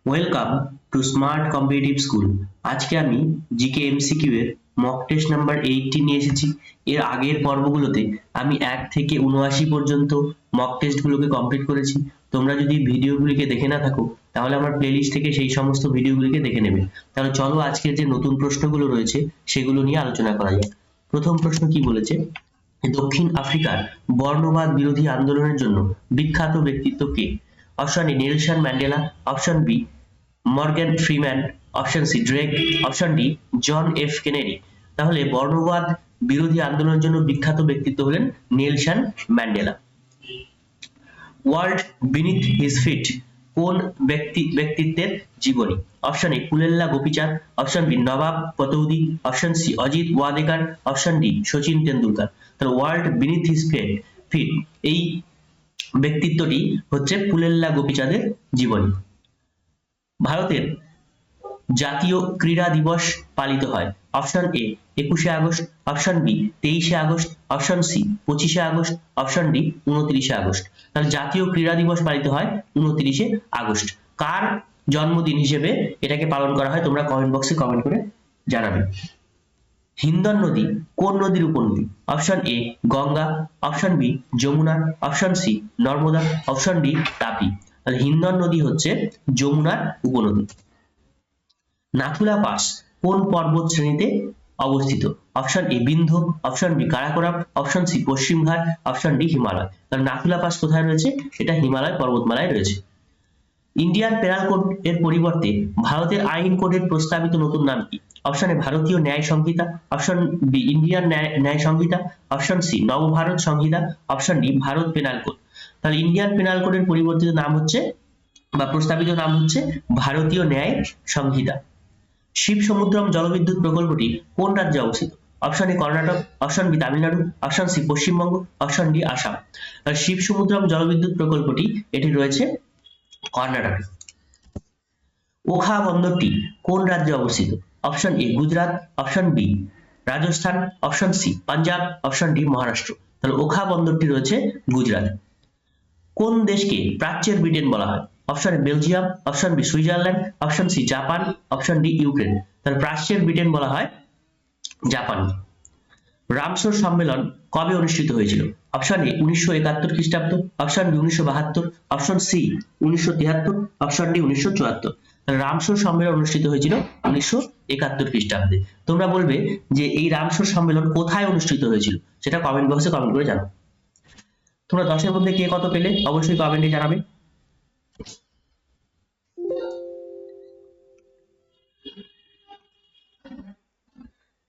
Welcome to smart competitive school. আজকে আমি GK MCQ এর মক টেস্ট নাম্বার 80 নিয়ে এসেছি। এর আগের পর্বগুলোতে আমি 1 থেকে 79 পর্যন্ত মক টেস্টগুলোকে কমপ্লিট করেছি। তোমরা যদি ভিডিওগুলিকে দেখে না থাকো তাহলে আমার প্লেলিস্ট থেকে সেই সমস্ত ভিডিওগুলিকে দেখে নেবে। তাহলে চলো আজকের যে নতুন প্রশ্নগুলো রয়েছে সেগুলো নিয়ে আলোচনা করা যাক। প্রথম প্রশ্ন কি বলেছে, দক্ষিণ আফ্রিকার বর্ণবাদ বিরোধী আন্দোলনের জন্য বিখ্যাত ব্যক্তিত্ব কে? Option A Nelson Mandela, option B Morgan Freeman, option C Drake, option D John F Kennedy. তাহলে বর্ণবাদ বিরোধী আন্দোলনের জন্য বিখ্যাত ব্যক্তিত্ব হলেন Nelson Mandela. World beneath his feet কোন ব্যক্তিত্বের জীবনী? Option A Pullela Gopichand, option B Nawab Pataudi, option C Ajit Wadekar, option D Sachin Tendulkar. তাহলে ওয়ার্ল্ড বিনিথ হিজ ফিট এই ব্যক্তিত্বটি হচ্ছে কুলেল্লা গোপীচাঁদের জীবনী। ভারতের জাতীয় ক্রীড়া দিবস পালিত হয়? অপশন এ 21শে আগস্ট, অপশন বি 23শে আগস্ট, অপশন সি 25শে আগস্ট, অপশন ডি 29শে আগস্ট। তাহলে জাতীয় ক্রীড়া দিবস পালিত হয় 29শে আগস্ট। কার জন্মদিন হিসেবে এটাকে পালন করা হয় তোমরা কমেন্ট বক্সে কমেন্ট করে জানাবে। হিন্দন নদী কোন নদীর উপনদী? Option A Ganga, option B Yamuna, option C Narmada, option D Tapi. তাহলে হিন্দন নদী হচ্ছে যমুনার উপনদী। নাথুলা পাস কোন পর্বত শ্রেণীতে অবস্থিত? Option A Vindhya, option B Karakoram, option C Paschim Ghat, option D Himalaya. তাহলে নাথুলা পাস কোথায় রয়েছে? এটা হিমালয় পর্বতমালায় রয়েছে। ইন্ডিয়ান পেনাল কোড এর পরিবর্তে ভারতের আইন কোডের প্রস্তাবিত নতুন নাম কি? অপশন এ ভারতীয় ন্যায় Sanhita, option B Indian Nyaya Sanhita, option C Navbharat Sanhita, option D Bharat penal code. তাহলে ইন্ডিয়ান পেনাল কোডের পরিবর্তিত নাম হচ্ছে বা প্রস্তাবিত নাম হচ্ছে ভারতীয় ন্যায় সংহিতা। শিব সমুদ্রম জলবিদ্যুৎ প্রকল্পটি কোন রাজ্যে অবস্থিত? Option A Karnataka, option B Tamil Nadu, option C Paschimbanga, option D Assam. Shiva Samudram জলবিদ্যুৎ প্রকল্পটি এটি রয়েছে কর্ণাটকে। ওখা বন্দরটি কোন রাজ্যে অবস্থিত? Option A Gujarat, option B Rajasthan, option C Punjab, option D Maharashtra. তাহলে ওখা বন্দরটি রয়েছে গুজরাট। কোন দেশকে প্রাচ্যের ব্রিটেন বলা হয়? Option A Belgium, option B Switzerland, option C Japan, option D Ukraine. তাহলে প্রাচ্যের ব্রিটেন বলা হয় জাপান। রামসর সম্মেলন কবে অনুষ্ঠিত হয়েছিল? অপশন এ 1971 খ্রিস্টাব্দ, option B 1972, option C 1973, option D 1974। Ramsar সম্মেলন অনুষ্ঠিত হয়েছিল 1971 খ্রিস্টাব্দে। তোমরা বলবে যে এই রামসর সম্মেলন কোথায় অনুষ্ঠিত হয়েছিল সেটা কমেন্ট বক্সে কমেন্ট করে জানাও। তোমরা 10 এর মধ্যে কে কত পেলে অবশ্যই কমেন্টে জানাবে।